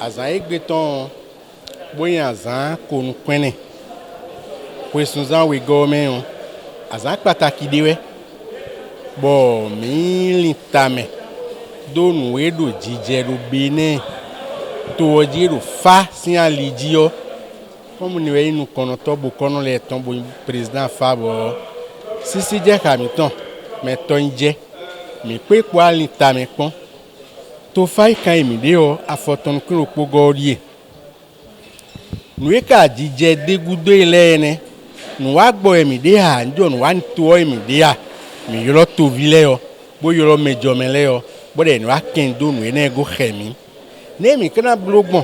azan egbeton boyan azan konu kwene kwesunzan we gome on azan pataki dewe bo mi litame do nu edo jije do bene to oji do fa sin alijio comme ni we inu kono to bo kono le ton bo president fa bo sisi je kamiton me ton je mi pe po alitame pon to fa ikan emi de o afoton kuro po gorie nu e ka jije degudo ile ene nu wa gbo emi de ha njo nu wa nto emi de ha mi yoro to vile o bo yoro mejo mele o bo de nu wa kendo nu ene go khemi ne mi kana blogbon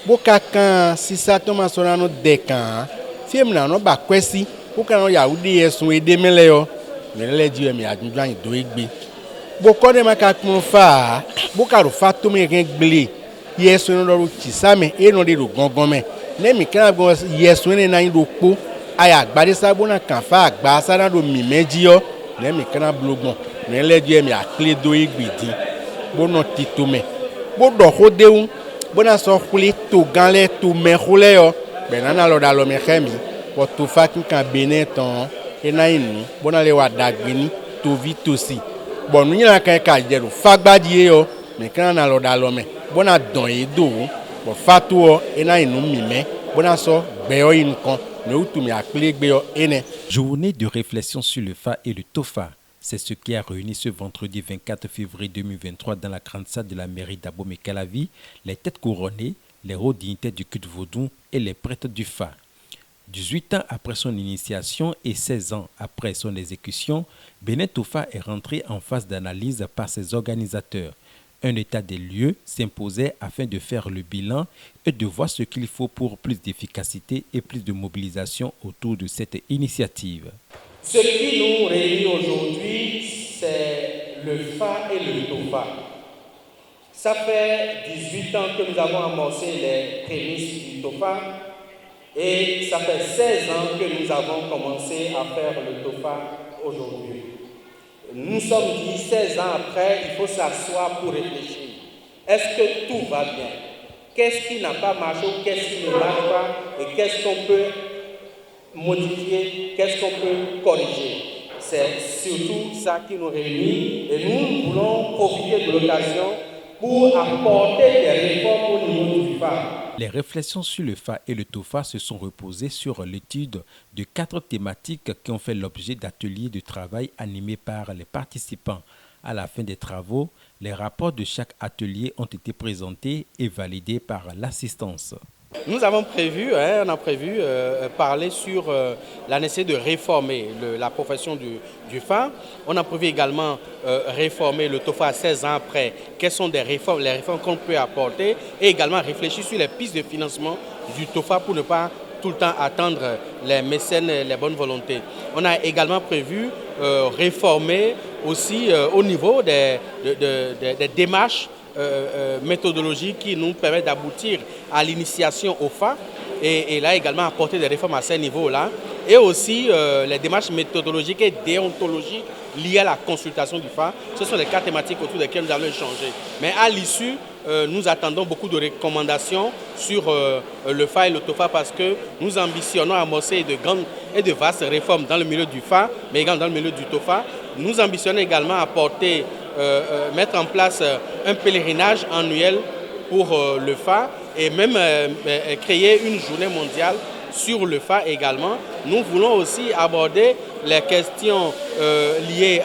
bo ka kan sisa to ma so na no de kan fiem na no ba kwesi bo kan no yahudi esun ede mele o mi le ji emi adunju an do egbe bo ko de ma ka kun fa bo ka ro fa to me ken gble yesun no ro chisame e no de ro gangan me ne mi kana go yesun ni na ndo po aya gbade sabo na kan fa agba sana do mi meji yo ne mi kana blogbon ne le di emi akle do igbidi bo no tito me bo do ho deun bo na so khule to ganle to me khule yo be na lo da lo me khemi bo to fa kin kan beneton e na inu bo na le wa dagbeni to vitosi bo nu yin la kan ka jeru fa gbadi yo me kana na lo da lo me bo na don e do bo fa to o e na inu mi me bo na so gbe yo yin kan. Journée de réflexion sur le Fa et le Tofa. C'est ce qui a réuni ce vendredi 24 février 2023 dans la grande salle de la mairie d'Abomey-Calavi les têtes couronnées, les hauts dignitaires du culte vaudou et les prêtres du Fa. 18 ans après son initiation et 16 ans après son exécution, Benin Tofa est rentré en phase d'analyse par ses organisateurs. Un état des lieux s'imposait afin de faire le bilan et de voir ce qu'il faut pour plus d'efficacité et plus de mobilisation autour de cette initiative. Ce qui nous réunit aujourd'hui, c'est le Fa et le Tofa. Ça fait 18 ans que nous avons amorcé les prémices du Tofa et ça fait 16 ans que nous avons commencé à faire le Tofa aujourd'hui. Nous sommes dit 16 ans après, il faut s'asseoir pour réfléchir. Est-ce que tout va bien? Qu'est-ce qui n'a pas marché ou qu'est-ce qui ne marche pas? Et qu'est-ce qu'on peut modifier? Qu'est-ce qu'on peut corriger? C'est surtout ça qui nous réunit et nous voulons profiter de l'occasion pour apporter des réformes au niveau du Fa. Les réflexions sur le Fa et le Tofa se sont reposées sur l'étude de 4 thématiques qui ont fait l'objet d'ateliers de travail animés par les participants. À la fin des travaux, les rapports de chaque atelier ont été présentés et validés par l'assistance. Nous avons prévu, parler sur la nécessité de réformer la profession du Fa. On a prévu également réformer le Tofa 16 ans après. Quelles sont les réformes qu'on peut apporter et également réfléchir sur les pistes de financement du Tofa pour ne pas tout le temps attendre les mécènes, les bonnes volontés. On a également prévu réformer aussi au niveau des démarches méthodologies qui nous permettent d'aboutir à l'initiation au Fa et là également apporter des réformes à ce niveau-là et aussi les démarches méthodologiques et déontologiques liées à la consultation du Fa. Ce sont les 4 thématiques autour desquelles nous allons échanger. Mais à l'issue, nous attendons beaucoup de recommandations sur le Fa et le Tofa parce que nous ambitionnons amorcer de grandes et de vastes réformes dans le milieu du Fa, mais également dans le milieu du Tofa. Nous ambitionnons également apporter mettre en place un pèlerinage annuel pour le Fa et même créer une journée mondiale sur le Fa également. Nous voulons aussi aborder les questions liées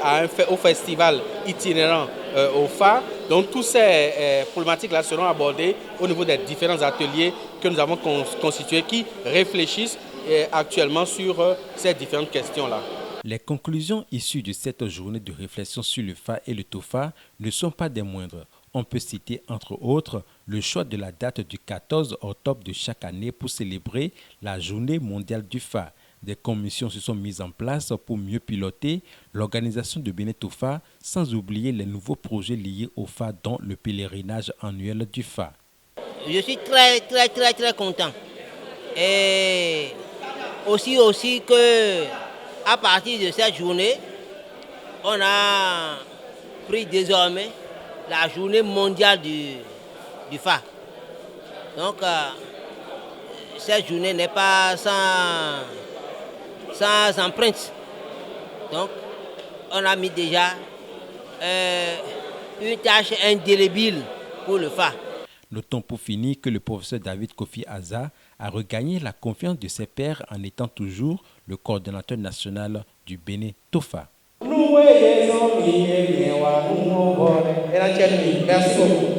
au festival itinérant au Fa. Donc toutes ces problématiques-là seront abordées au niveau des différents ateliers que nous avons constitués qui réfléchissent actuellement sur ces différentes questions-là. Les conclusions issues de cette journée de réflexion sur le Fa et le Tofa ne sont pas des moindres. On peut citer entre autres le choix de la date du 14 octobre de chaque année pour célébrer la journée mondiale du Fa. Des commissions se sont mises en place pour mieux piloter l'organisation de Benin Tofa, sans oublier les nouveaux projets liés au Fa, dont le pèlerinage annuel du Fa. Je suis très content. Et aussi que à partir de cette journée, on a pris désormais la journée mondiale du Fa. Donc, cette journée n'est pas sans empreinte. Donc, on a mis déjà une tâche indélébile pour le FA. Notons pour finir que le professeur David Kofi Aza a regagné la confiance de ses pairs en étant toujours le coordonnateur national du Bénin TOFA. Merci beaucoup.